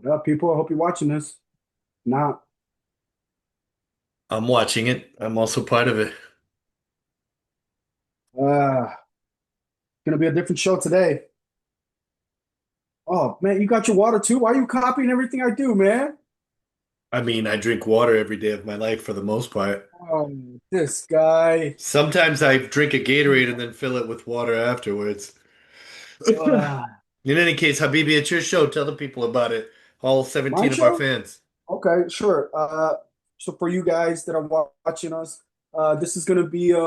What up, people? I hope you're watching this. Not, I'm watching it. I'm also part of it. gonna be a different show today. Oh man, you got your water too? Why are you copying everything I do, man? I mean, I drink water every day of my life for the most part. Oh, this guy. Sometimes I drink a Gatorade and then fill it with water afterwards. Uh, In any case, Habibi, it's your show. Tell the people about it. All my 17 of our show? fans. Okay, sure. So for you guys that are watching us, this is gonna be a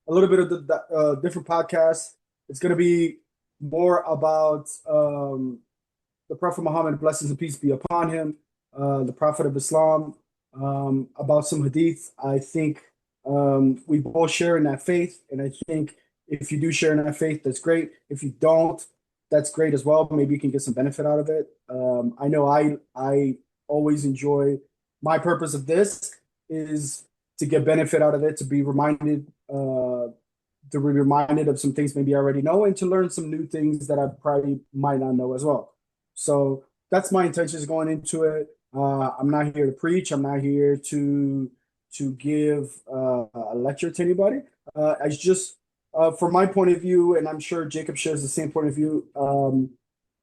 little bit of the different podcast. It's gonna be more about the Prophet Muhammad, blessings and peace be upon him, the Prophet of Islam, about some hadith. I think we both share in that faith, and I think if you do share in that faith, that's great. If you don't, that's great as well. Maybe you can get some benefit out of it. I know I always enjoy my purpose of this is to get benefit out of it, to be reminded of some things maybe I already know, and to learn some new things that I probably might not know as well. So that's my intentions going into it. I'm not here to preach. I'm not here to give a lecture to anybody. I just, from my point of view, and I'm sure Jacob shares the same point of view.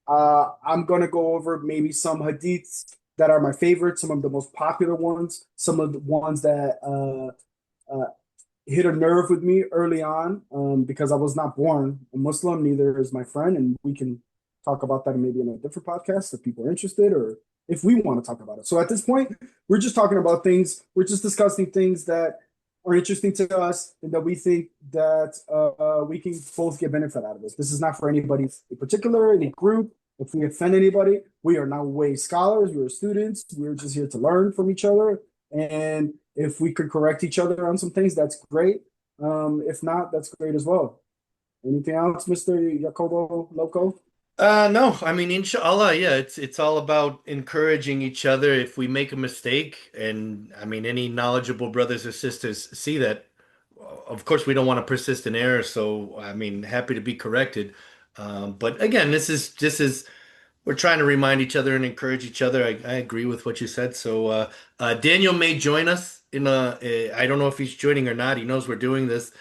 I'm gonna go over maybe some hadiths that are my favorites, some of the most popular ones, some of the ones that uh, hit a nerve with me early on because I was not born a Muslim, neither is my friend, and we can talk about that maybe in a different podcast if people are interested or if we want to talk about it. So at this point, we're just talking about things, we're just discussing things that are interesting to us and that we think that we can both get benefit out of this. This is not for anybody in particular, any group. If we offend anybody, we are not way scholars, we are students, we're just here to learn from each other. And if we could correct each other on some things, that's great. If not, that's great as well. Anything else, Mr. Jacobo Loco? No, I mean, inshallah, yeah, it's all about encouraging each other. If we make a mistake, and I mean, any knowledgeable brothers or sisters see that, of course, we don't want to persist in error. So, I mean, happy to be corrected. But again, this is we're trying to remind each other and encourage each other. I agree with what you said. So, Daniel may join us in I don't know if he's joining or not. He knows we're doing this.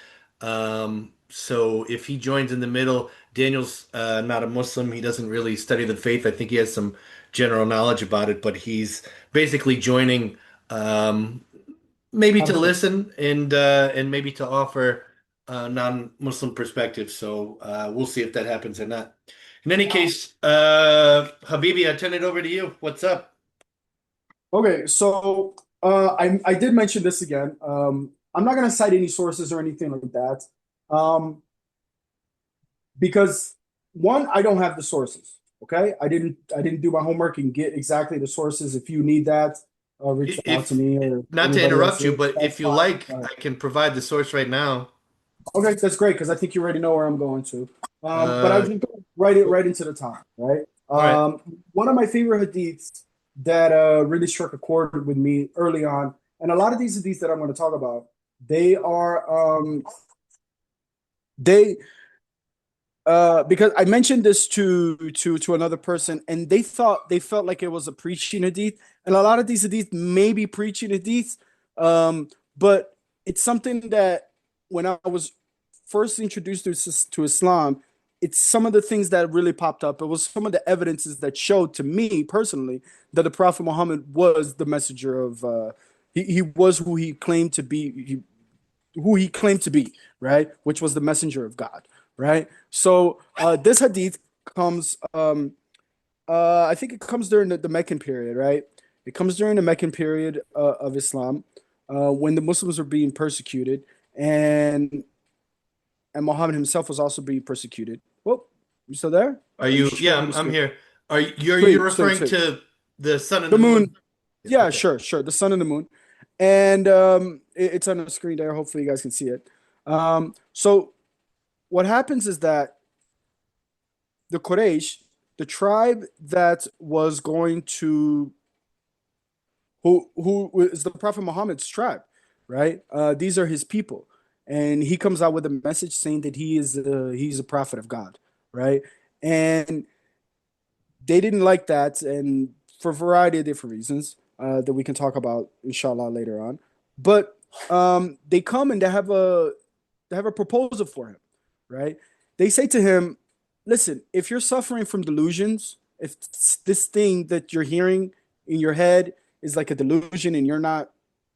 So if he joins in the middle, Daniel's not a Muslim. He doesn't really study the faith. I think he has some general knowledge about it, but he's basically joining, um, maybe to Conversation. listen and maybe to offer a non-Muslim perspective. So we'll see if that happens or not. In any case, Habibi, I turn it over to you. What's up? Okay, so I did mention this again. I'm not going to cite any sources or anything like that because one, I don't have the sources. Okay, I didn't do my homework and get exactly the sources. If you need that, reach out to If me or not to anybody else. interrupt you, but That's if you fine. like, I can provide the source right now. Okay, that's great because I think you already know where I'm going to. But I'll Uh, just go right into the top, right? all right. One of my favorite hadiths that really struck a chord with me early on, and a lot of these hadiths that I'm going to talk about, they are they because I mentioned this to another person, and they felt like it was a preaching hadith, and a lot of these hadiths may be preaching hadiths, but it's something that when I was first introduced to Islam, it's some of the things that really popped up. It was some of the evidences that showed to me personally that the Prophet Muhammad was the messenger of. He was who he claimed to be. Who he claimed to be, right? Which was the messenger of God, right? So this hadith comes, I think it comes during the Meccan period, right? It comes during the Meccan period of Islam when the Muslims were being persecuted, and and Muhammad himself was also being persecuted. Well, you still there? Are Are you you? Yeah, sharing the I'm screen? here. Are you Sweet, sweet, referring sweet. to the sun and The the moon? moon. Yeah, Yeah, okay. sure, sure. The sun and the moon. And it's on the screen there. Hopefully, you guys can see it. So what happens is that the Quraysh, the tribe that was going to who is the Prophet Muhammad's tribe, right? These are his people, and he comes out with a message saying that he's a prophet of God, right? And they didn't like that, and for a variety of different reasons that we can talk about inshallah later on. But they come and they have a proposal for him, right? They say to him, "Listen, if you're suffering from delusions, if this thing that you're hearing in your head is like a delusion and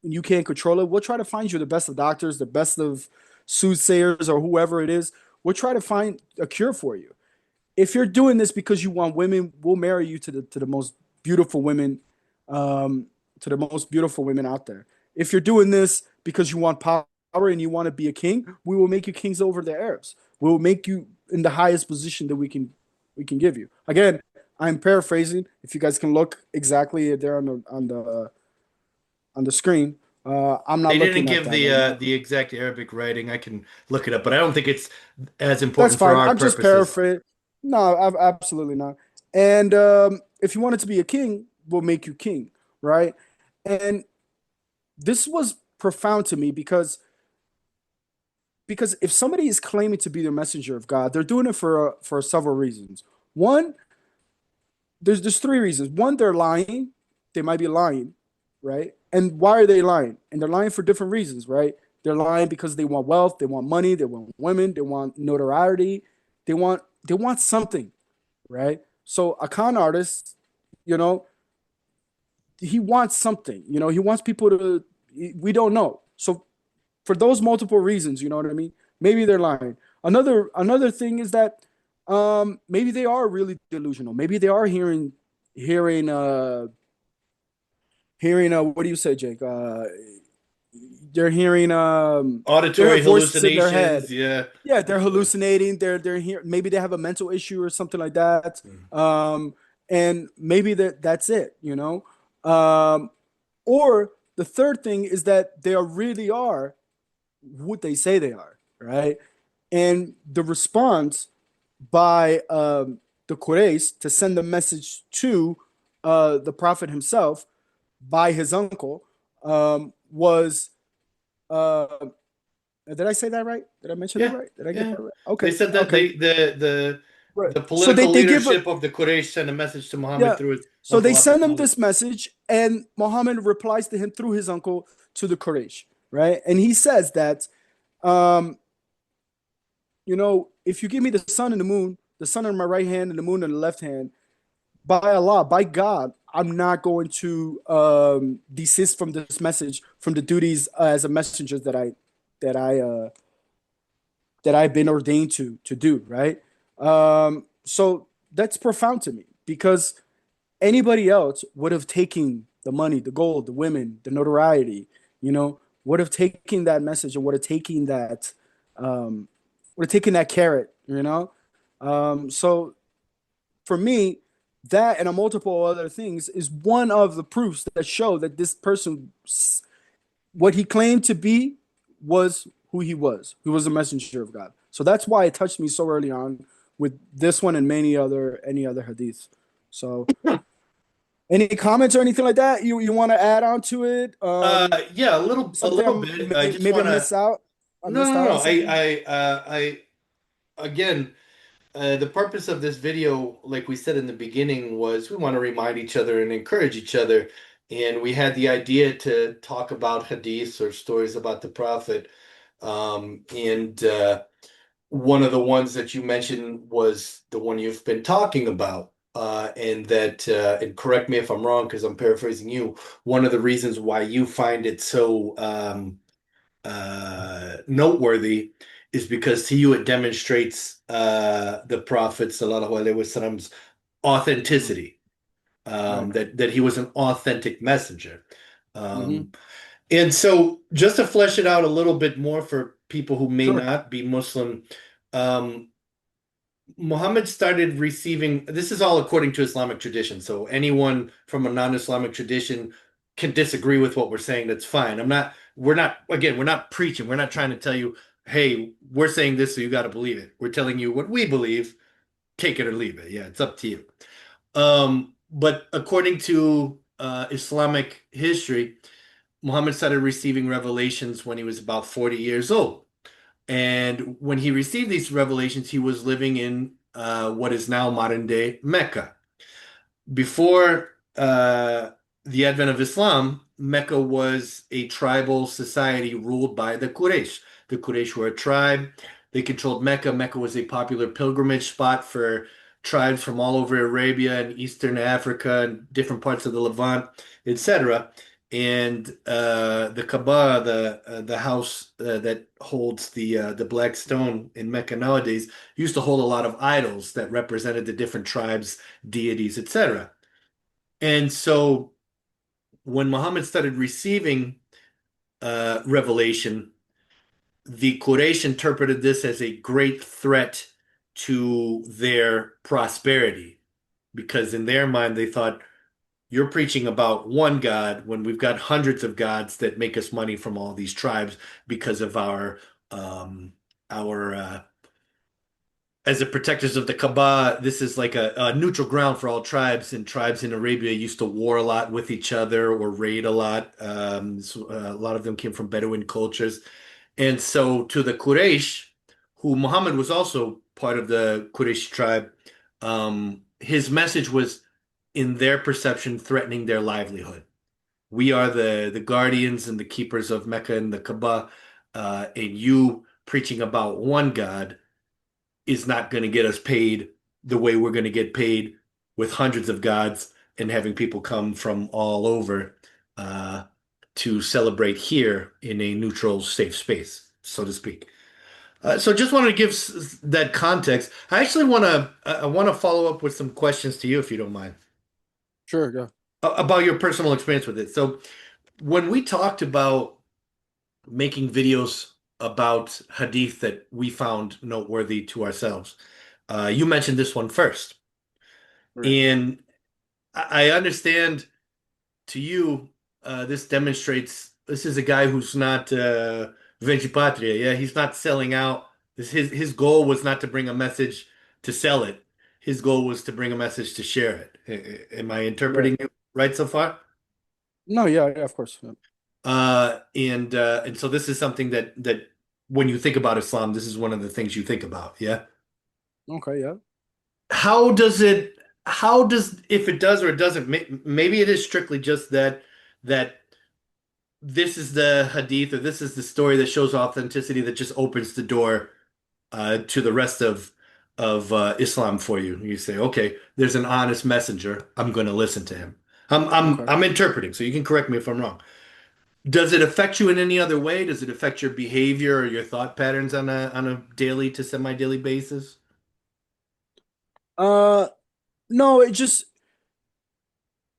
you can't control it, we'll try to find you the best of doctors, the best of soothsayers, or whoever it is. We'll try to find a cure for you. If you're doing this because you want women, we'll marry you to the most beautiful women, um, to the most beautiful women out there. If you're doing this because you want power and you want to be a king, we will make you kings over the Arabs. We will make you in the highest position that we can give you." Again, I'm paraphrasing. If you guys can look exactly there on the screen, I'm not They didn't looking at give that right now. the exact Arabic writing. I can look it up, but I don't think it's as That's important for fine. our I'm just purposes. paraphrasing. No, absolutely not. And if you wanted to be a king, we'll make you king, right? And this was profound to me because if somebody is claiming to be the messenger of God, they're doing it for several reasons. One, there's three reasons. One, they're lying. They might be lying, right? And why are they lying? And they're lying for different reasons, right? They're lying because they want wealth, they want money, they want women, they want notoriety, they want something, right? So a con artist, you know, he wants something, he wants people to, we don't know. So for those multiple reasons, you know what I mean? Maybe they're lying. Another thing is that maybe they are really delusional. Maybe they are hearing what do you say, Jake? They're hearing they Auditory have voices in their head. hallucinations, yeah. Yeah, they're hallucinating. They're here. Maybe they have a mental issue or something like that. Mm. And maybe that's it. Um, or the third thing is that they really are what they say they are, right? And the response by the Quraysh to send the message to the Prophet himself by his uncle was did I say that right? Did I mention that Yeah, right? Did I get yeah. that right? They Okay, said that okay, right. the So they political they give a leadership of the Quraysh sent a message to Muhammad yeah. through his So they uncle Abdul send him Talib. this message, and Muhammad replies to him through his uncle to the Quraysh, right? And he says that um, if you give me the sun and the sun on my right hand and the moon on the left hand, by Allah, by God, I'm not going to desist from this message, from the duties as a messenger that I that I've been ordained to do, right? So that's profound to me because anybody else would have taken the money, the gold, the women, the notoriety, would have taken that message and um, would have taken that carrot, So for me, that and a multiple other things is one of the proofs that show that this person, what he claimed to be, was who he was. He was a messenger of God. So that's why it touched me so early on with this one and any other hadith. So any comments or anything like that you want to add on to it? Yeah, a Something little bit. I just maybe want to. I No, missed no, out no. on something. I again, the purpose of this video, like we said in the beginning, was we want to remind each other and encourage each other. And we had the idea to talk about hadiths or stories about the Prophet. And one of the ones that you mentioned was the one you've been talking about. And correct me if I'm wrong, because I'm paraphrasing you, one of the reasons why you find it so noteworthy is because to you it demonstrates the Prophet sallallahu alaihi wasallam's Mhm. authenticity, Right. that he was an authentic messenger. Hmm. Um, and so, just to flesh it out a little bit more for people who may Sure. not be Muslim, um, Muhammad started receiving, this is all according to Islamic tradition. So anyone from a non-Islamic tradition can disagree with what we're saying. That's fine. We're not preaching. We're not trying to tell you, hey, we're saying this, so you got to believe it. We're telling you what we believe, take it or leave it. Yeah, it's up to you. But according to Islamic history, Muhammad started receiving revelations when he was about 40 years old. And when he received these revelations, he was living in what is now modern day Mecca. Before uh, the advent of Islam, Mecca was a tribal society ruled by the Quraysh. The Quraysh were a tribe. They controlled Mecca. Mecca was a popular pilgrimage spot for tribes from all over Arabia and Eastern Africa and different parts of the Levant, etc. And the Kaaba, the house that holds the black stone in Mecca nowadays, used to hold a lot of idols that represented the different tribes, deities, etc. And so when Muhammad started receiving revelation, the Quraysh interpreted this as a great threat to their prosperity because in their mind they thought you're preaching about one God when we've got hundreds of gods that make us money from all these tribes because of um, our as the protectors of the Kaaba, this is like a neutral ground for all tribes, and tribes in Arabia used to war a lot with each other or raid a lot. A lot of them came from Bedouin cultures. And so to the Quraysh, who Muhammad was also part of the Quraysh tribe, his message was, in their perception, threatening their livelihood. We are the guardians and the keepers of Mecca and the Kaaba, and you preaching about one God is not going to get us paid the way we're going to get paid with hundreds of gods and having people come from all over uh, to celebrate here in a neutral, safe space, so to speak. So just wanted to give that context. I want to follow up with some questions to you, if you don't mind, Sure, yeah. about your personal experience with it. So when we talked about making videos about hadith that we found noteworthy to ourselves. You mentioned this one first. Right. And I understand to you, this demonstrates this is a guy who's not Patria. Yeah, he's not selling out. His goal was not to bring a message to sell it. His goal was to bring a message to share it. Am I Right. interpreting it right so far? No, yeah, yeah, of course. Yeah. And so this is something that when you think about Islam, this is one of the things you think about, yeah? Okay, yeah. How does it, how does, if it does or it doesn't, maybe it is strictly just that this is the hadith or this is the story that shows authenticity that just opens the door to the rest of Islam for you. You say, okay, there's an honest messenger. I'm going to listen to him. Okay. I'm interpreting, so you can correct me if I'm wrong. Does it affect you in any other way? Does it affect your behavior or your thought patterns on a daily to semi-daily basis? Uh, no, it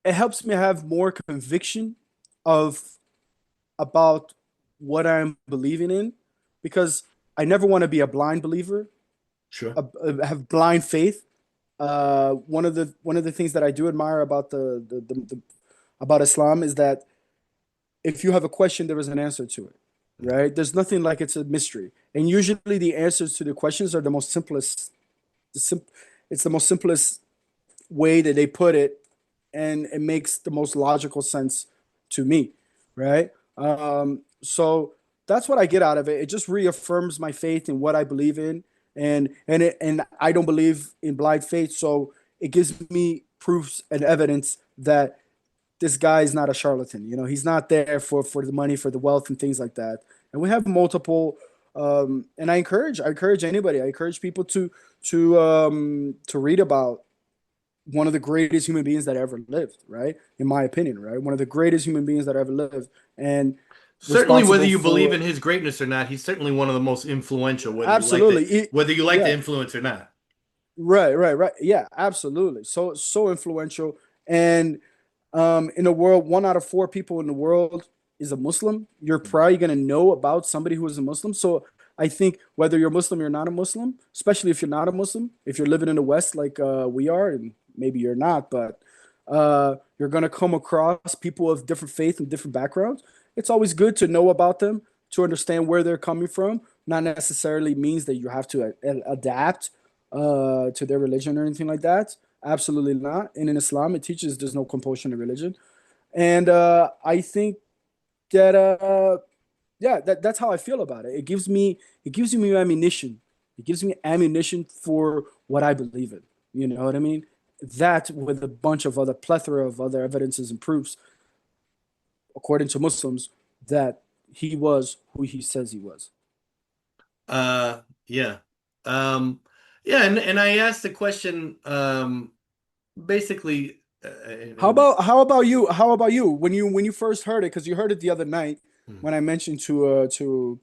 helps me have more conviction of about what I'm believing in because I never want to be a blind believer, Sure. have blind faith. One of the things that I do admire about the about Islam is that if you have a question, there is an answer to it, right? There's nothing like it's a mystery, and usually the answers to the questions are the most simplest. The sim- it's the most simplest way that they put it, and it makes the most logical sense to me, right? So that's what I get out of it. It just reaffirms my faith in what I believe in, and I don't believe in blind faith, so it gives me proofs and evidence that this guy is not a charlatan. He's not there for the money, for the wealth, and things like that. And we have multiple. And I encourage anybody. I encourage people to read about one of the greatest human beings that ever lived, right? In my opinion, right? One of the greatest human beings that ever lived, and Certainly, whether responsible you believe for in his greatness or not, he's certainly one of the most influential, absolutely, whether you like the yeah, influence or not. right, yeah, absolutely. So influential, and in the world, 1 out of 4 people in the world is a Muslim. You're probably gonna know about somebody who is a Muslim. So I think whether you're Muslim or not a Muslim, especially if you're not a Muslim, if you're living in the West like we are, and maybe you're not, but you're gonna come across people of different faith and different backgrounds. It's always good to know about them to understand where they're coming from. Not necessarily means that you have to adapt to their religion or anything like that. Absolutely not. And in Islam, it teaches there's no compulsion in religion. And I think that yeah, that's how I feel about it. It gives me ammunition. It gives me ammunition for what I believe in. You know what I mean? that with a bunch of other plethora of other evidences and proofs, according to Muslims, that he was who he says he was. Yeah. Um, yeah, and I asked the question basically How about you? How about you? When you first heard it, because you heard it the other night hmm, when I mentioned to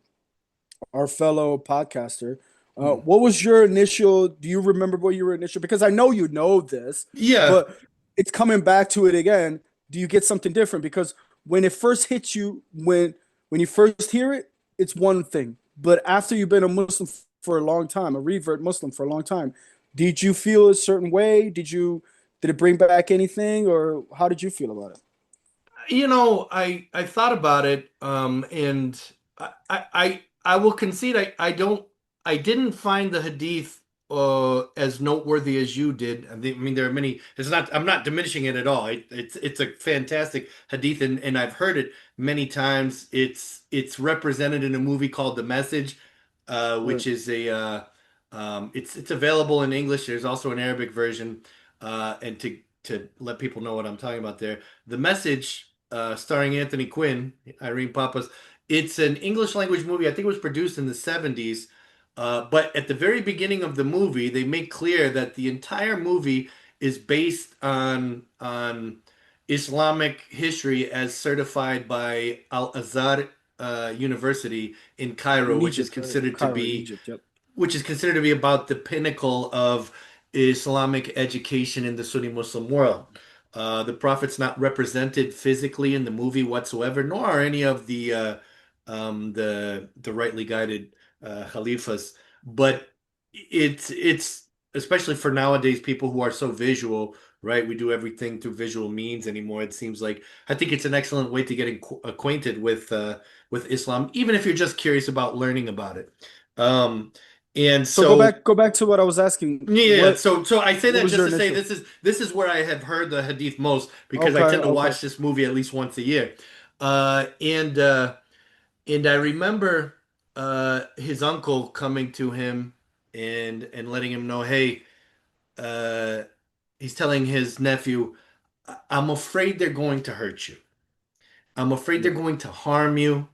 our fellow podcaster. hmm. What was your initial? Do you remember what your initial? Because I know you know this, Yeah. but it's coming back to it again. Do you get something different? Because when it first hits you, when you first hear it, it's one thing. But after you've been a Muslim for a long time, a revert Muslim for a long time, did you feel a certain way? Did it bring back anything, or how did you feel about it? I thought about it, and I will concede I didn't find the hadith as noteworthy as you did. I mean, there are many. It's not. I'm not diminishing it at all. It's a fantastic hadith, and I've heard it many times. It's represented in a movie called The Message, Right. which is it's available in English. There's also an Arabic version, and to let people know what I'm talking about there. The Message, starring Anthony Quinn, Irene Papas. It's an English language movie. I think it was produced in the 70s. But at the very beginning of the movie, they make clear that the entire movie is based on Islamic history as certified by Al Azhar University in Cairo, In Egypt, right? Cairo, in Egypt. Yep. which is considered to be about the pinnacle of Islamic education in the Sunni Muslim world. The Prophet's not represented physically in the movie whatsoever, nor are any of the rightly guided Khalifas. But it's especially for nowadays people who are so visual, right? We do everything through visual means anymore. It seems like I think it's an excellent way to get acquainted with Islam, even if you're just curious about learning about it. Um, and So so go back to what I was asking. yeah, so I say What that was just your to say initial? this is where I have heard the hadith most because I Okay, tend to okay. watch this movie at least once a year. Uh, and uh, and I remember his uncle coming to him and letting him know, hey, uh, he's telling his nephew, I'm afraid they're going to hurt you. I'm afraid they're Yeah, going to harm you.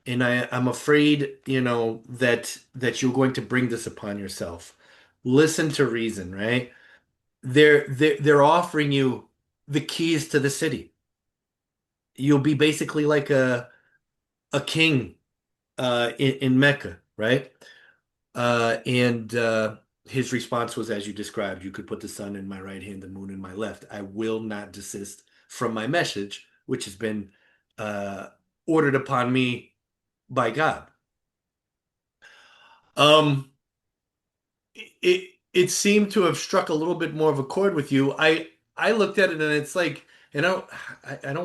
And I'm afraid, that you're going to bring this upon yourself. Listen to reason, right? They're offering you the keys to the city. You'll be basically like a king in Mecca, right? And his response was, as you described, you could put the sun in my right hand, the moon in my left. I will not desist from my message, which has been uh, ordered upon me by God. Um, it seemed to have struck a little bit more of a chord with you. I looked at it and it's like, I don't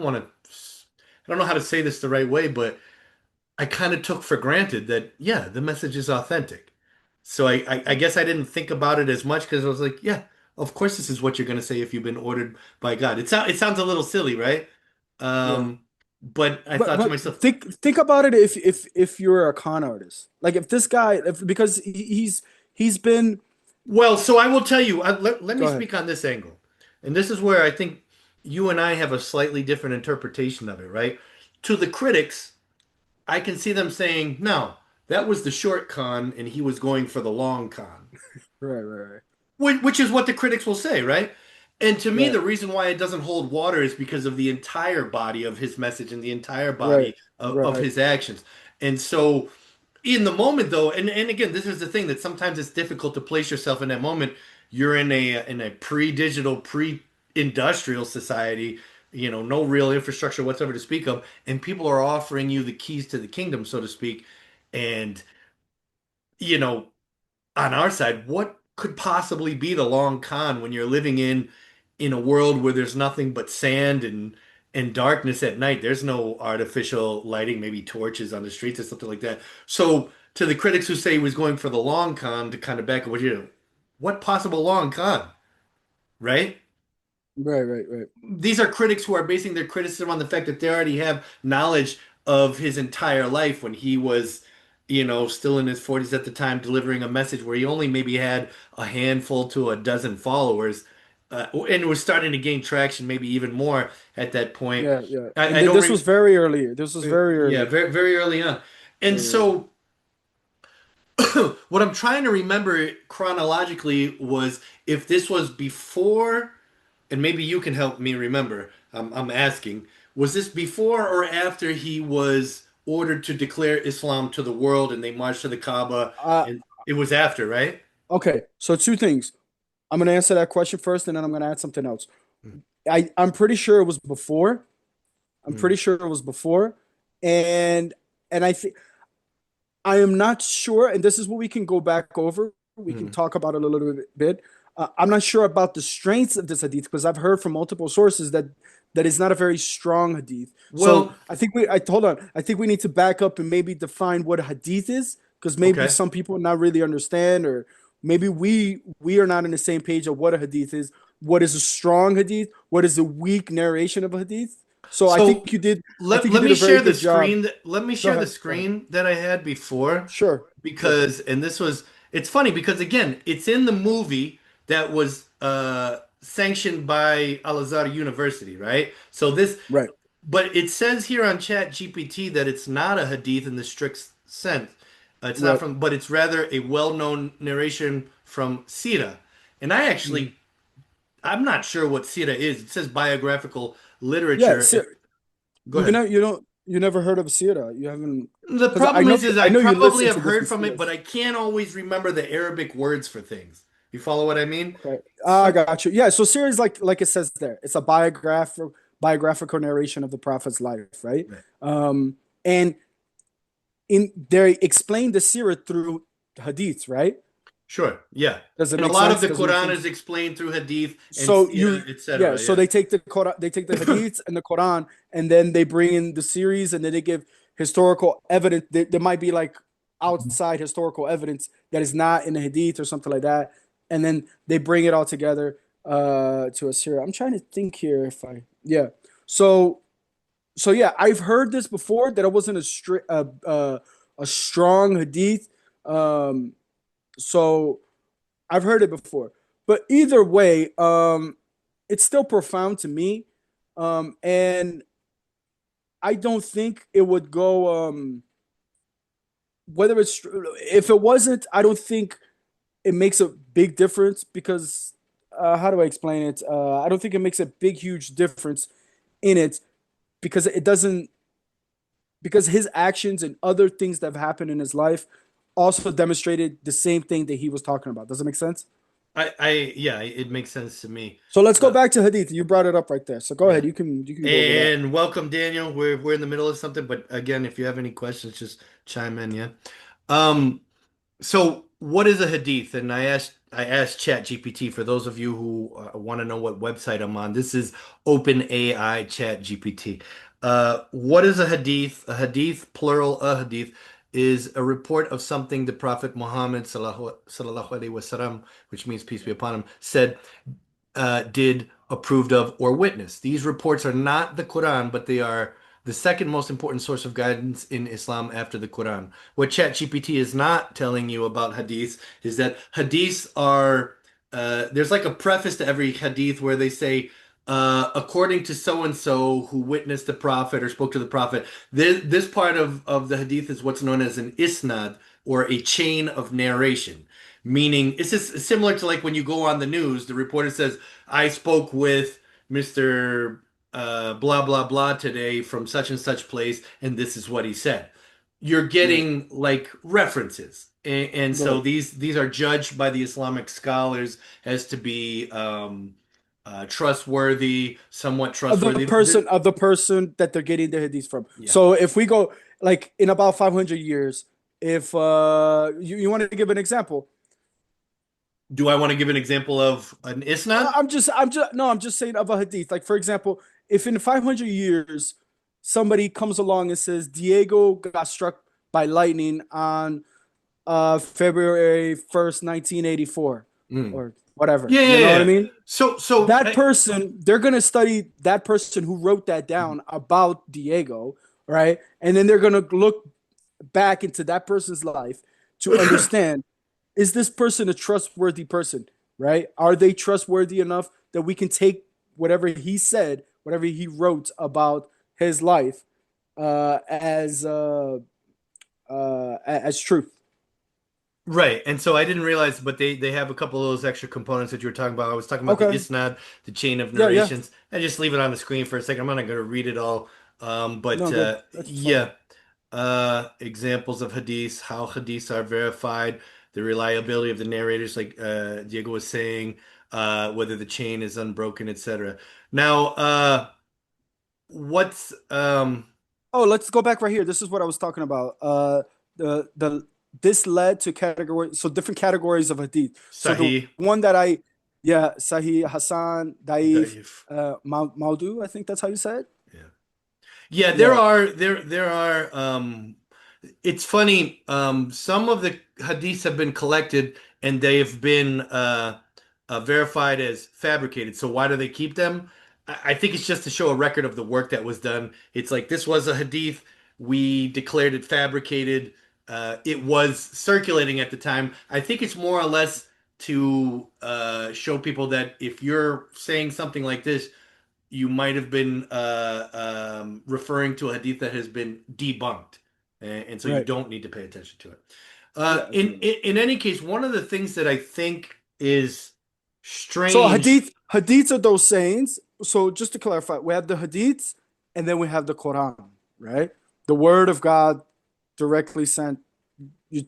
want to, I don't know how to say this the right way, but I kind of took for granted that yeah, the message is authentic. So I guess I didn't think about it as much because I was like, yeah, of course this is what you're gonna say if you've been ordered by God. It sounds a little silly, right? yeah. Um, but I thought to But myself, think about it if you're a con artist. Like if this guy if because he's been well, so I will tell you, let me go ahead. speak on this angle. And this is where I think you and I have a slightly different interpretation of it, right? To the critics, I can see them saying, no, that was the short con and he was going for the long con. Right. Which is what the critics will say, right? And to me, Right. the reason why it doesn't hold water is because of the entire body of his message and the entire Right. body of Right. his actions. And so in the moment though, and again, this is the thing that sometimes it's difficult to place yourself in that moment. You're in a pre-digital, pre-industrial society, no real infrastructure whatsoever to speak of, and people are offering you the keys to the kingdom, so to speak. And you know, on our side, what could possibly be the long con when you're living in a world where there's nothing but sand and darkness at night? There's no artificial lighting, maybe torches on the streets or something like that. So to the critics who say he was going for the long con to kind of back up what possible long con, right? Right. These are critics who are basing their criticism on the fact that they already have knowledge of his entire life when he was, still in his 40s at the time, delivering a message where he only maybe had a handful to a dozen followers. and it was starting to gain traction, maybe even more at that point. Yeah, yeah. And I don't this was very early. This was very yeah, early. very very early on. And Very early. so what I'm trying to remember chronologically was if this was before, and maybe you can help me remember. I'm asking, was this before or after he was ordered to declare Islam to the world and they marched to the Kaaba? Uh, And it was after, right? okay. So two things. I'm gonna answer that question first, and then I'm gonna add something else. I'm pretty sure it was before. I'm Mm, pretty sure it was before, and I think I am not sure. And this is what we can go back over. We can mm. talk about it a little bit. I'm not sure about the strengths of this hadith because I've heard from multiple sources that is not a very strong hadith. So Well, I think I hold on. I think we need to back up and maybe define what a hadith is because maybe okay. some people not really understand, or maybe we are not on the same page of what a hadith is. What is a strong hadith? What is a weak narration of a hadith? So I So think you did. I let think you let did me a very share the good job. screen let me Go share the ahead. Go ahead. screen that I had before Sure. Sure. because and this was it's funny because again, it's in the movie that was sanctioned by Al-Azhar University, right? So this Right. but it says here on Chat GPT that it's not a hadith in the strict sense. It's not Right. from, but it's rather a well-known narration from Sira. And I Mhm. actually, I'm not sure what Sira is. It says biographical Yeah. literature. So Go ahead. you never heard of Sierra. You haven't The because problem is I I know you probably listen have to heard different from it, but seers. I can't always remember the Arabic words for things. You follow what I mean? Okay. I Some, got you. Yeah. So Sierra is like it says there. It's a biographical narration of the prophet's life, right? right. And in they explain the Sierra through hadiths, right? Sure, yeah. Does it And a make lot of sense? the Does it make Quran sense? is explained through hadith and So sira, yeah, etc. so they take the Quran, they take the hadiths and the Quran, and then they bring in the series, and then they give historical evidence. There might be like outside historical evidence that is not in the hadith or something like that, and then they bring it all together to a series. I'm trying to think here if I yeah. So yeah, I've heard this before that it wasn't a strong hadith. Um, so I've heard it before, but either way, it's still profound to me, and I don't think it would go. Whether it's if it wasn't, I don't think it makes a big difference because how do I explain it? I don't think it makes a big, huge difference in it because it doesn't because his actions and other things that have happened in his life also demonstrated the same thing that he was talking about. Does it make sense? Yeah, it makes sense to me. So let's go Uh, back to Hadith. You brought it up right there. So go ahead. yeah. You can go over that. And welcome, Daniel. We're in the middle of something, but again, if you have any questions, just chime in, yeah. Um, so what is a hadith? And I asked ChatGPT for those of you who want to know what website I'm on. This is OpenAI ChatGPT. What is a hadith? A hadith, plural, a hadith, is a report of something the Prophet Muhammad sallallahu alaihi wasallam, which means peace be upon him, said did, approved of, or witnessed. These reports are not the Quran, but they are the second most important source of guidance in Islam after the Quran. What ChatGPT is not telling you about hadiths is that hadiths are, there's like a preface to every hadith where they say, according to so and so who witnessed the Prophet or spoke to the Prophet. This part of the hadith is what's known as an isnad or a chain of narration. Meaning, it's just similar to like when you go on the news, the reporter says, I spoke with Mr. Blah, blah, blah today from such and such place, and this is what he said. You're Right. getting like references. And so Right. these are judged by the Islamic scholars as to be trustworthy, somewhat trustworthy. Of the person that they're getting the hadith from. Yeah. So if we go like in about 500 years, if you want to give an example, Do I want to give an example of an isnad? I'm just saying of a hadith. Like for example, if in 500 years somebody comes along and says Diego got struck by lightning on February 1st, 1984, Mm. or whatever. Yeah, You yeah, know what I yeah. mean? So That person, they're gonna study that person who wrote that down about Diego, right? And then they're gonna look back into that person's life to understand, is this person a trustworthy person? right? Are they trustworthy enough that we can take whatever he said, whatever he wrote about his life, as truth? Right. And so I didn't realize, but they have a couple of those extra components that you were talking about. I was talking about the Okay. isnad, the chain of Yeah, yeah. narrations. And just leave it on the screen for a second. I'm not going to read it all. But No, that's fine. yeah, examples of hadiths, how hadiths are verified, the reliability of the narrators, like Diego was saying, whether the chain is unbroken, etc. Now, what's Oh, let's go back right here. This is what I was talking about. The this led to category, so different categories of hadith. So the Sahih, one that I, yeah, Sahih, Hassan, Daif, Daif? Maudu, I think that's how you say it. Yeah. Yeah, there Yeah, are there are it's funny, some of the hadiths have been collected and they have been verified as fabricated. So why do they keep them? I think it's just to show a record of the work that was done. It's like this was a hadith, we declared it fabricated. It was circulating at the time. I think it's more or less to show people that if you're saying something like this, you might have been referring to a hadith that has been debunked, and so you right. don't need to pay attention to it. Yeah, I feel that. In any case, one of the things that I think is So strange. hadiths are those sayings. So just to clarify, we have the hadiths and then we have the Quran, right? The word of God directly sent you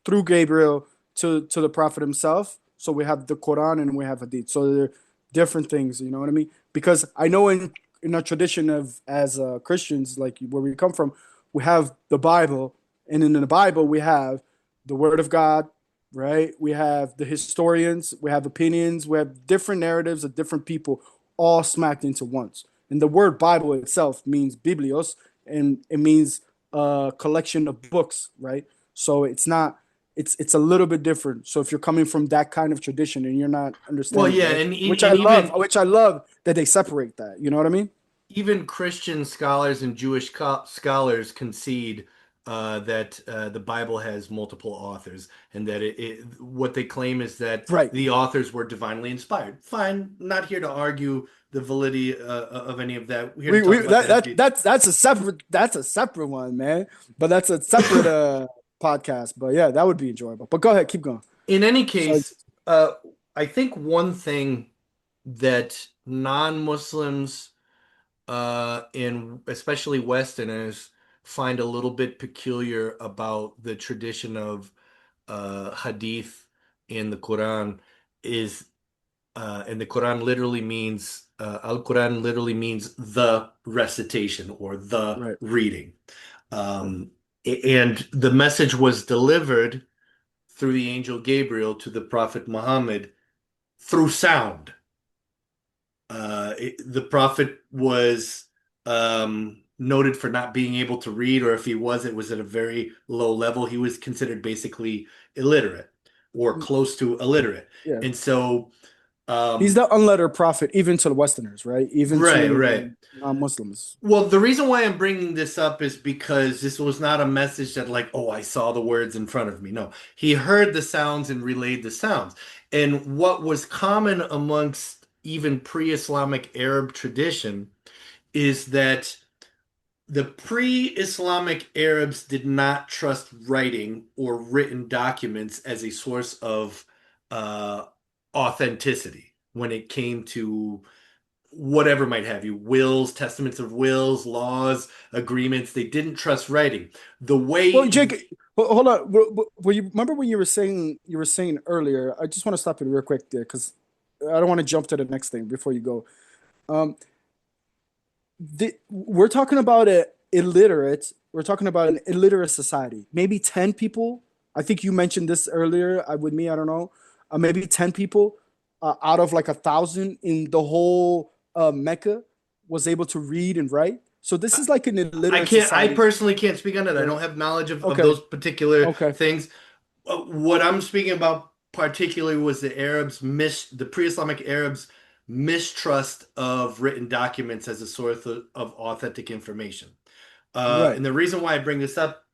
through Gabriel to the prophet himself. So we have the Quran and we have hadith. So they're different things, you know what I mean? Because I know in our tradition of as Christians, like where we come from, we have the Bible, and in the Bible we have the Word of God, right? We have the historians, we have opinions, we have different narratives of different people, all smacked into once. And the word Bible itself means biblios, and it means a collection of books, right? So it's not it's a little bit different. So if you're coming from that kind of tradition and you're not Well, understanding, yeah, right? and Which I love that they separate that. You know what I mean? even Christian scholars and Jewish scholars concede that the Bible has multiple authors, and that what they claim is that Right. the authors were divinely inspired. Fine, not here to argue the validity of any of that. We're here to talk We about the hadith. that's a separate one, man. But that's a separate podcast. But yeah, that would be enjoyable. But go ahead, keep going. In any So case, uh, I think one thing that non-Muslims and especially Westerners find a little bit peculiar about the tradition of hadith in the Quran is, and the Quran literally means, Al-Quran literally means the recitation or the right, reading. right. Um, and the message was delivered through the angel Gabriel to the Prophet Muhammad through sound. The prophet was noted for not being able to read, or if he was, it was at a very low level. He was considered basically illiterate or close to illiterate. Yeah. And so, He's um, the unlettered prophet, even to the Westerners, right? Even right, right. to non-Muslims. Well, the reason why I'm bringing this up is because this was not a message that, like, oh, I saw the words in front of me. No, he heard the sounds and relayed the sounds. And what was common amongst even pre-Islamic Arab tradition is that the pre-Islamic Arabs did not trust writing or written documents as a source of uh, authenticity when it came to whatever might have you, wills, testaments of wills, laws, agreements. They didn't trust writing. The Well, way, Jake, hold on. Were you remember when you were saying earlier? I just want to stop you real quick there because I don't want to jump to the next thing before you go. Um, we're talking about a illiterate. We're talking about an illiterate society. Maybe 10 people. I think you mentioned this earlier with me. I don't know. Maybe 10 people out of like 1,000 in the whole Mecca was able to read and write. So this is like an I illiterate can't, I society. personally can't speak on it. I Yeah. don't have knowledge of Okay. those particular Okay. things. What I'm speaking about particularly was the pre-Islamic Arabs' mistrust of written documents as a source of authentic information. Right. And the reason why I bring this up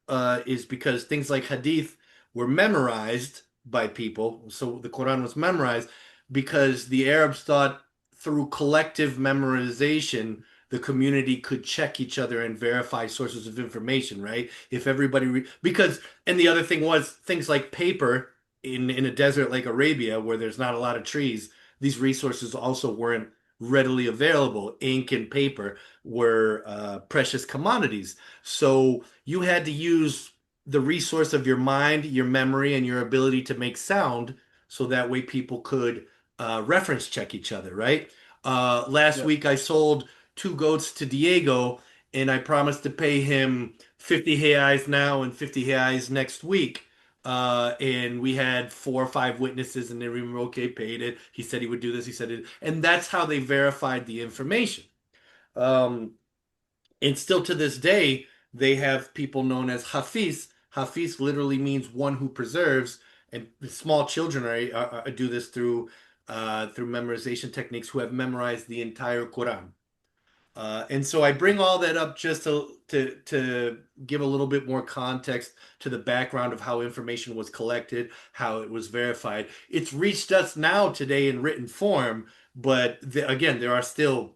is because things like hadith were memorized by people. So the Quran was memorized because the Arabs thought through collective memorization, the community could check each other and verify sources of information, right? If everybody because and the other thing was things like paper in a desert like Arabia where there's not a lot of trees, these resources also weren't readily available. Ink and paper were precious commodities. So you had to use the resource of your mind, your memory, and your ability to make sound so that way people could reference check each other, right? Last Yeah. week I sold two goats to Diego and I promised to pay him 50 reais now and 50 reais next week. And we had 4 or 5 witnesses, and they were okay, paid it. He said he would do this. He said it, and that's how they verified the information. Um, and still to this day, they have people known as Hafiz. Hafiz literally means one who preserves, and small children do this through memorization techniques who have memorized the entire Quran. And so I bring all that up just to give a little bit more context to the background of how information was collected, how it was verified. It's reached us now today in written form, but again, there are still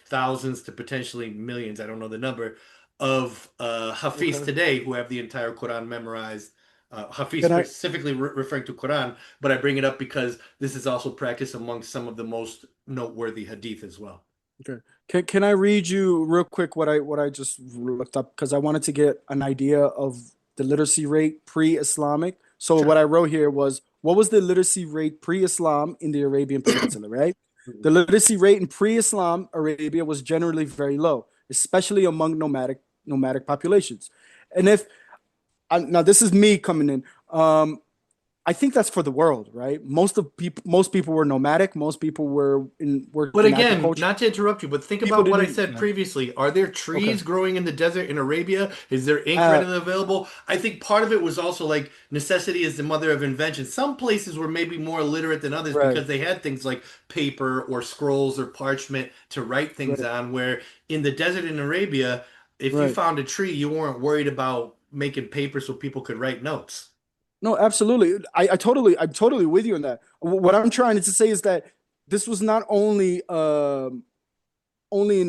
thousands to potentially millions, I don't know the number, of Hafiz Okay. today who have the entire Quran memorized. Hafiz Can I? specifically referring to Quran, but I bring it up because this is also practiced among some of the most noteworthy hadith as well. Okay. Can I read you real quick what I just looked up because I wanted to get an idea of the literacy rate pre-Islamic. So what Sure. I wrote here was what was the literacy rate pre-Islam in the Arabian Peninsula, right? The literacy rate in pre-Islam Arabia was generally very low, especially among nomadic populations. And if now this is me coming in. I think that's for the world, right? Most people were nomadic. Most people were worked But in again, agriculture. not to interrupt you, but think People about what I didn't. said Yeah. previously. Are there Okay. trees growing in the desert in Arabia? Is there ink Uh, readily available? I think part of it was also like necessity is the mother of invention. Some places were maybe more illiterate than others right. because they had things like paper or scrolls or parchment to write things Right. on, where in the desert in Arabia, if you Right. found a tree, you weren't worried about making paper so people could write notes. No, absolutely. I'm totally with you on that. What I'm trying to say is that this was not only in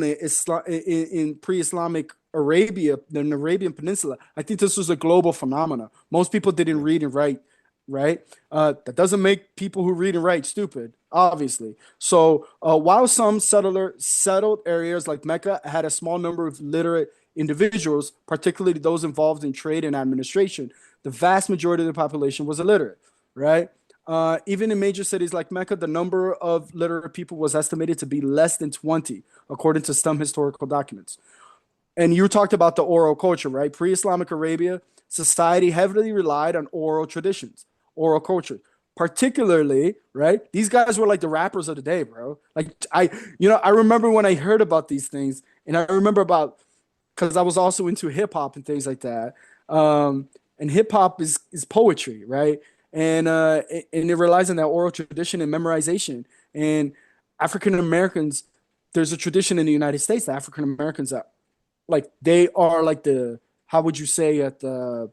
the Islam in pre-Islamic Arabia, the Arabian Peninsula. I think this was a global phenomenon. Most people didn't Yeah. read and write, right? That doesn't make people who read and write stupid, obviously. So while some settled areas like Mecca had a small number of literate individuals, particularly those involved in trade and administration, the vast majority of the population was illiterate, right? Even in major cities like Mecca, the number of literate people was estimated to be less than 20, according to some historical documents. And you talked about the oral culture, right? Pre Islamic Arabia, society heavily relied on oral traditions, oral culture. Particularly, right? These guys were like the rappers of the day, bro. I remember when I heard about these things, and I remember about because I was also into hip hop and things like that. And hip hop is poetry, right? And it relies on that oral tradition and memorization. And African Americans, there's a tradition in the United States that African Americans are like they are like the how would you say at the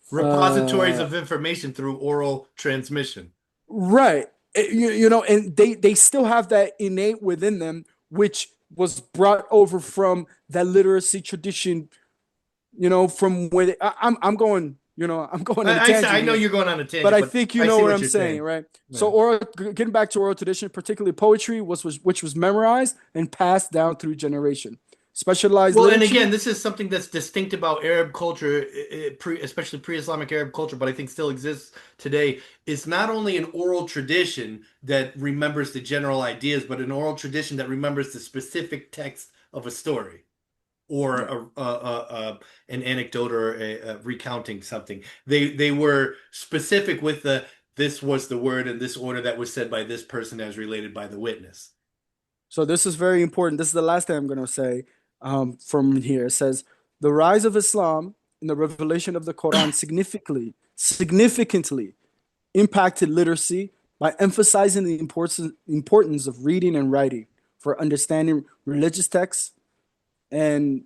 Repositories uh of information through oral transmission. right. And they still have that innate within them, which was brought over from that literacy tradition from where I'm going, I'm going on a I tangent know here, you're going on a but tangent, I but think you I know see what what I'm you're saying, saying. right? So, Yeah. getting back to oral tradition, particularly poetry, which was memorized and passed down through generation. Specialized Well, and literature, again, this is something that's distinct about Arab culture, especially pre-Islamic Arab culture, but I think still exists today. It's not only an oral tradition that remembers the general ideas, but an oral tradition that remembers the specific text of a story or yeah. an anecdote or a recounting something. They were specific with the this was the word in this order that was said by this person as related by the witness. So this is very important. This is the last thing I'm going to say from here. It says the rise of Islam and the revelation of the Quran significantly impacted literacy by emphasizing the importance of reading and writing for understanding religious texts and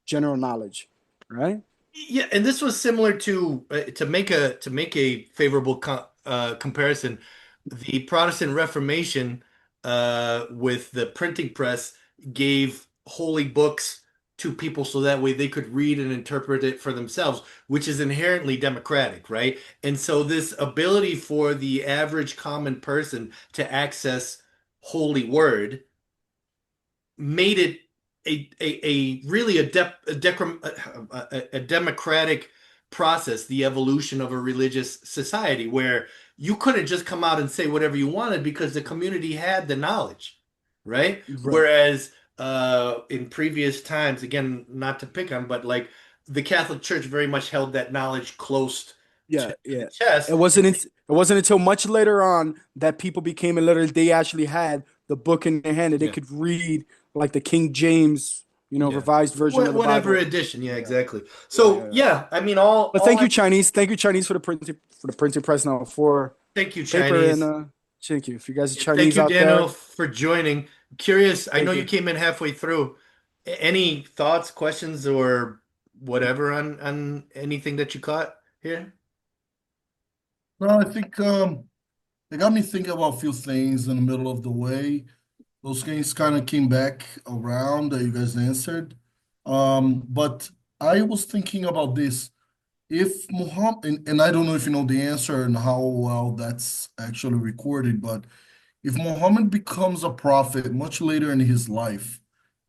general knowledge, right? Yeah, and this was similar to make a favorable comparison. The Protestant Reformation with the printing press gave holy books to people so that way they could read and interpret it for themselves, which is inherently democratic, right? And so this ability for the average common person to access holy word made it a really a democratic process, the evolution of a religious society where you couldn't just come out and say whatever you wanted because the community had the knowledge, right? Right. Whereas in previous times, again, not to pick on, but like the Catholic Church very much held that knowledge close Yeah, to the yeah. chest. It wasn't until much later on that people became illiterate. They actually had the book in their hand and they Yeah. could read like the King James, Yeah. revised version of the Whatever Bible. edition. Yeah, Yeah, exactly. yeah, So yeah, yeah. yeah, I mean, But all thank I you, Chinese. Thank you, Chinese, for the printing press now for thank you, paper and Chinese. thank you. If you guys are And thank Chinese you, out Daniel, there, for joining. Curious, I know thank you you. came in halfway through. Any thoughts, questions, or whatever on anything that you caught here? No, I think it got me thinking about a few things in the middle of the way. Those things kind of came back around that you guys answered. But I was thinking about this. If Muhammad, and I don't know if you know the answer and how well that's actually recorded, but if Muhammad becomes a prophet much later in his life,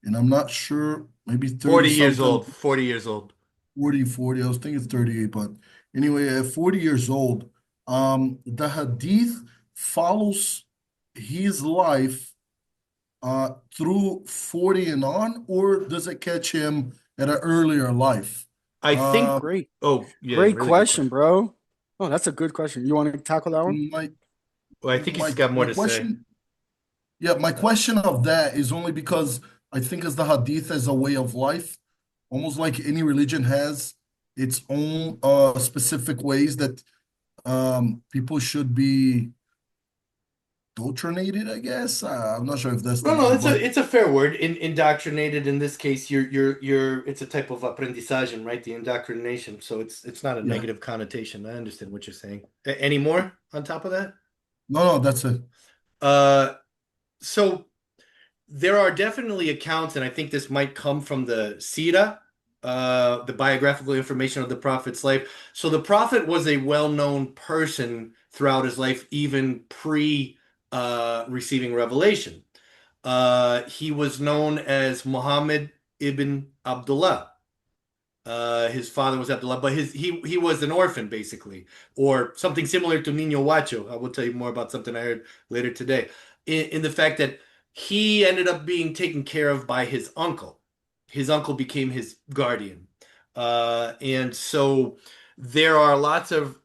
and I'm not sure, maybe 30 40 years something, old, 40 years old. 40, I was thinking 38, but anyway, at 40 years old, the hadith follows his life through 40 and on, or does it catch him at an earlier life? I think, Um, Great, oh, yeah, great really good question, question. bro. Oh, that's a good question. You want to tackle that one? my Well, I think he's my got more my to say. question, yeah, my question of that is only because I think as the hadith as a way of life, almost like any religion has its own specific ways that people should be indoctrinated, I guess. I'm not sure if that's the No, no, word, but it's a fair word. Indoctrinated in this case, you're it's a type of aprendizaje, right? The indoctrination. So it's not a yeah. negative connotation. I understand what you're saying. Any more on top of that? No, no, that's it. Uh, so there are definitely accounts, and I think this might come from the Sira, the biographical information of the Prophet's life. So the Prophet was a well-known person throughout his life, even pre receiving revelation. He was known as Muhammad ibn Abdullah. His father was Abdullah, but he was an orphan basically, or something similar to Niño Huacho. I will tell you more about something I heard later today, in the fact that he ended up being taken care of by his uncle. His uncle became his guardian, and so there are lots of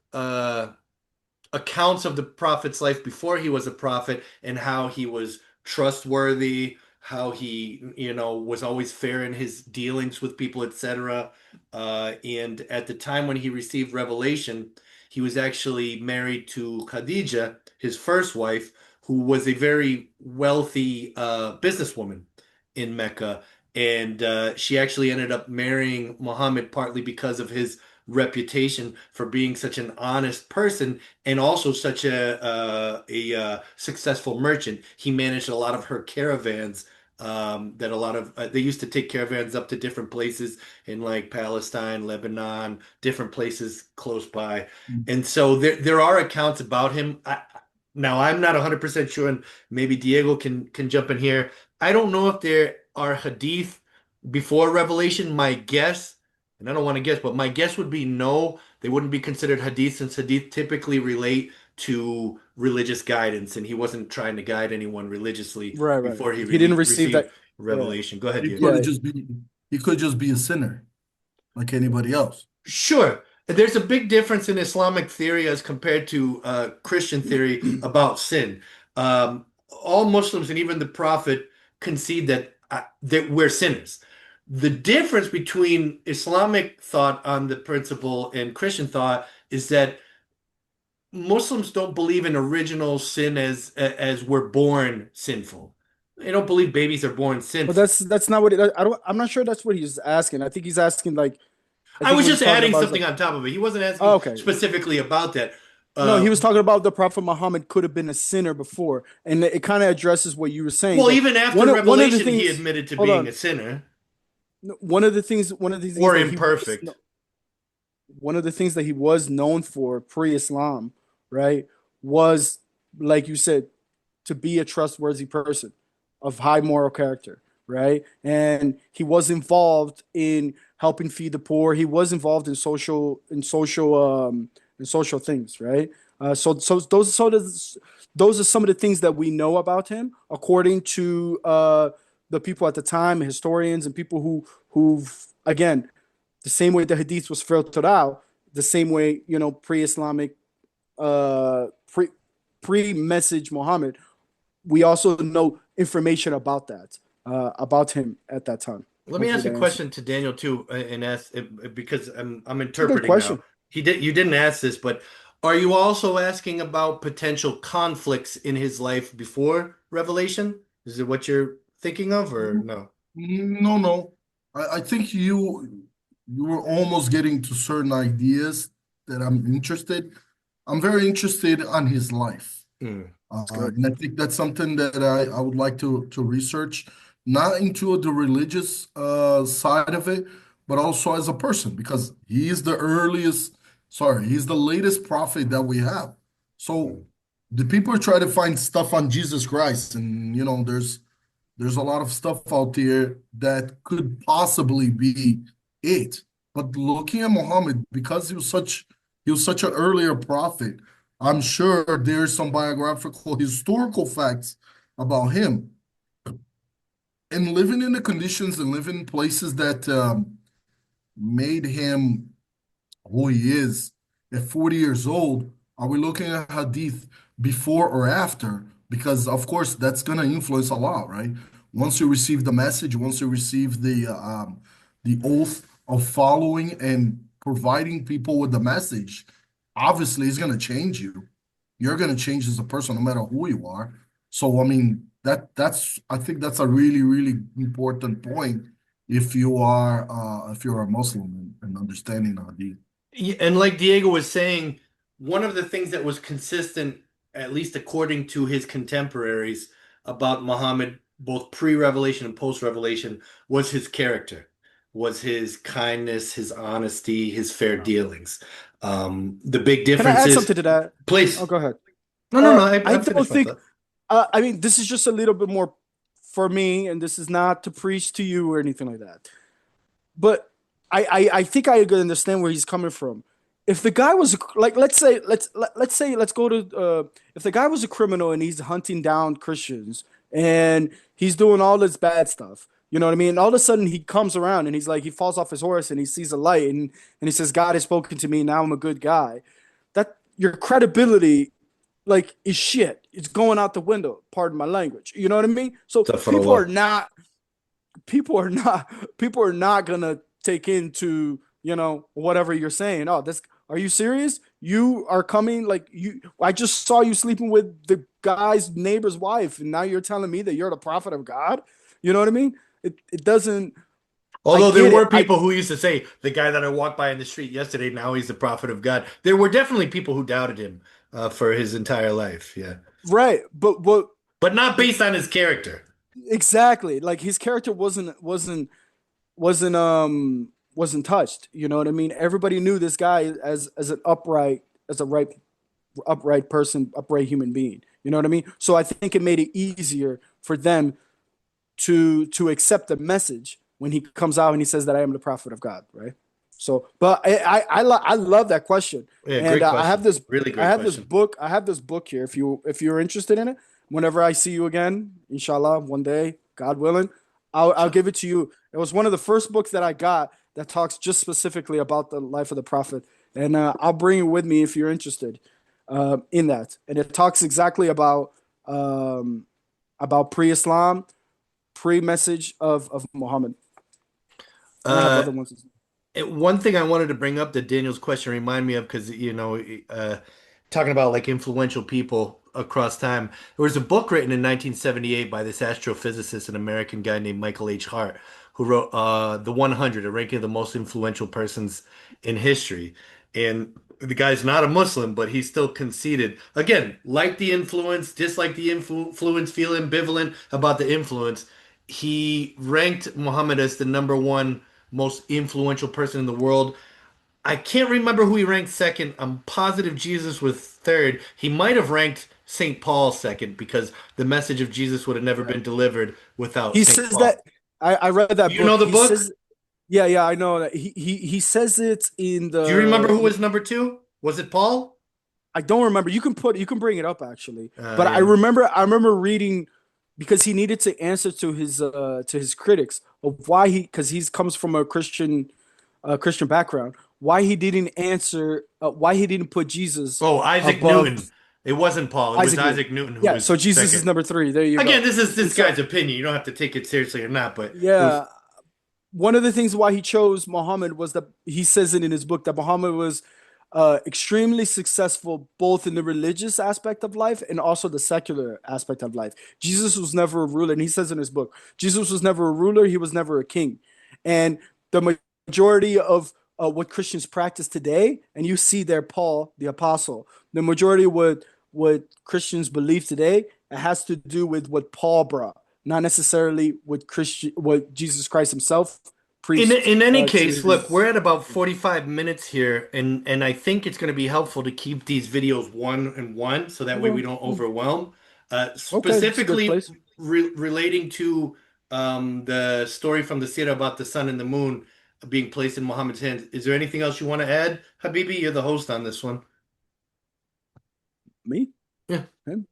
accounts of the prophet's life before he was a prophet and how he was trustworthy, how he, was always fair in his dealings with people, etc. And at the time when he received revelation, he was actually married to Khadija, his first wife, who was a very wealthy businesswoman in Mecca. And she actually ended up marrying Muhammad partly because of his reputation for being such an honest person and also such a successful merchant. He managed a lot of her caravans. That a lot of they used to take caravans up to different places in like Palestine, Lebanon, different places close by, and so there are accounts about him. Now I'm not 100% sure, and maybe Diego can jump in here. I don't know if there are hadith before Revelation. My guess, and I don't want to guess, but my guess would be no. They wouldn't be considered hadith since hadith typically relate to religious guidance, and he wasn't trying to guide anyone religiously Right, right, before right. he He didn't really receive received that. Yeah, revelation. Go ahead, He Diego. could yeah. just be he could just be a sinner like anybody else. Sure. There's a big difference in Islamic theory as compared to Christian theory about sin. All Muslims and even the Prophet concede that we're sinners. The difference between Islamic thought on the principle and Christian thought is that Muslims don't believe in original sin as we're born sinful. They don't believe babies are born But sinful. that's not what I don't. I'm not sure that's what he's asking. I think he's asking like I I think was what he's just talking adding about is something like, on top of it. He wasn't oh, asking okay. specifically about that. No, Uh, he was talking about the Prophet Muhammad could have been a sinner before, and it kind of addresses what you were saying. well, That even after one of the Revelation, he things. admitted to Hold being a on. sinner One of the things or that he was imperfect. one of the things that he was known for pre-Islam, right, was like you said, to be a trustworthy person of high moral character, right? And he was involved in helping feed the poor. He was involved in social things, right? Those are some of the things that we know about him, according to the people at the time, historians, and people who've again the same way the hadith was filtered out, the same way pre-Islamic, uh, pre pre-message Muhammad, we also know information about that, about him at that time. Let me Hopefully ask a that answers. question to Daniel too, and ask because I'm It's a good interpreting now. question. You didn't ask this, but are you also asking about potential conflicts in his life before Revelation? Is it what you're thinking of, or no? No, no. I think you were almost getting to certain ideas that I'm interested. I'm very interested on his life. Hmm. It's good. And I think that's something that I would like to research, not into the religious side of it, but also as a person, because he is the he's the latest prophet that we have. So Hmm. the people try to find stuff on Jesus Christ, and there's a lot of stuff out there that could possibly be it. But looking at Muhammad, because he was such an earlier prophet, I'm sure there's some biographical historical facts about him. And living in the conditions and living in places that made him who he is at 40 years old, are we looking at hadith before or after? Because of course that's going to influence a lot, right? Once you receive the message, once you receive the oath of following and providing people with the message, obviously it's going to change you. You're going to change as a person, no matter who you are. So I mean that's I think that's a really important point if you're a Muslim and understanding hadith. Yeah, and like Diego was saying, one of the things that was consistent, at least according to his contemporaries, about Muhammad, both pre-revelation and post-revelation, was his character, was his kindness, his honesty, his fair dealings. The big Can I difference add is, something to that? Oh, please, go ahead. no, I I don't finished my think. thought. I mean, this is just a little bit more for me, and this is not to preach to you or anything like that. But I think I could understand where he's coming from. If the guy was like, let's say, let's go to, if the guy was a criminal and he's hunting down Christians and he's doing all this bad stuff, you know what I mean? All of a sudden he comes around and he's like, he falls off his horse and he sees a light and he says, God has spoken to me. Now I'm a good guy. That your credibility like is shit. It's going out the window. Pardon my language. You know what I mean? So Astaghfirullah. people are not gonna take into whatever you're saying. Oh, this are you serious? You are coming like you. I just saw you sleeping with the guy's neighbor's wife, and now you're telling me that you're the prophet of God. You know what I mean? It doesn't. I Although there get it. were people who used to say, the guy that I walked by in the street yesterday, now he's the prophet of God. There were definitely people who doubted him for his entire life. Yeah. Right, but But not based on his character. exactly like his character wasn't touched. You know what I mean? Everybody knew this guy as an upright person, upright human being. You know what I mean? So I think it made it easier for them to accept the message when he comes out and he says that I am the prophet of God, right? So, but I love that question, Yeah, and great question. Really I great have this question. book here. If you're interested in it, whenever I see you again, inshallah, one day, God willing, I'll give it to you. It was one of the first books that I got that talks just specifically about the life of the prophet, and I'll bring it with me if you're interested in that. And it talks exactly about pre-Islam, pre-message of Muhammad. And I have Uh, other ones. One thing I wanted to bring up that Daniel's question reminded me of, because, talking about like influential people across time, there was a book written in 1978 by this astrophysicist, an American guy named Michael H. Hart, who wrote the 100, a ranking of the most influential persons in history. And the guy's not a Muslim, but he still conceded. Again, like the influence, dislike the influence, feel ambivalent about the influence. He ranked Muhammad as the number one most influential person in the world. I can't remember who he ranked second. I'm positive Jesus was third. He might have ranked St. Paul second because the message of Jesus would have never Yeah. been delivered without He St. says Paul. that I read Do that you know book. the He book? says, yeah, yeah, I know that he says it in Do you remember the. who was number two? Was it Paul? I don't remember. You can bring it up actually, but Yeah. I remember reading because he needed to answer to his critics of why he because he comes from a Christian background, why he didn't answer, why he didn't put Jesus Oh, Isaac above Newton. It wasn't Paul. It was Isaac Newton. Isaac Newton who Yeah, was so Jesus is second. number three. There you Again, go. this is And this so guy's opinion. You don't have to take it seriously or not, but it was yeah, one of the things why he chose Muhammad was that he says it in his book that Muhammad was extremely successful both in the religious aspect of life and also the secular aspect of life. Jesus was never a ruler, and he says in his book, Jesus was never a ruler, he was never a king. And the majority of what Christians practice today, and you see there Paul, the apostle, the majority of what Christians believe today, it has to do with what Paul brought, not necessarily what Jesus Christ himself preached in any to case, look, we're his. at about 45 minutes here, and I think it's going to be helpful to keep these videos one and one so that way we don't overwhelm. Okay, it's a good Specifically place. relating to the story from the Sira about the sun and the moon being placed in Muhammad's hands. Is there anything else you want to add? Habibi, you're the host on this one. Me? Yeah. Him?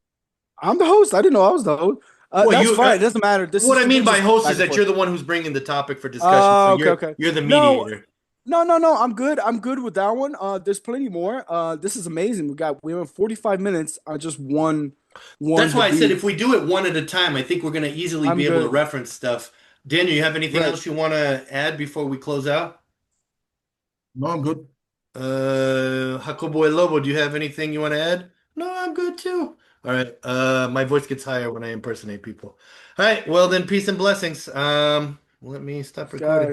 I'm the host. I didn't know I was the host. Well, That's you. fine. It doesn't matter. What I mean We're by just host back is and that forth. you're the one who's bringing the topic for discussion. So Okay, okay. you're the No, mediator. no. I'm good. I'm good with that one. There's plenty more. This is amazing. We went 45 minutes on just one That's why I said Habib. if we do it one at a time, I think we're going to easily I'm be able to good. reference stuff. Daniel, you have anything Right. else you want to add before we close out? No, I'm good. Jacobo El Lobo, do you have anything you want to add? No, I'm good too. All right. My voice gets higher when I impersonate people. All right. Well, then, peace and blessings. Let me stop recording. Guys.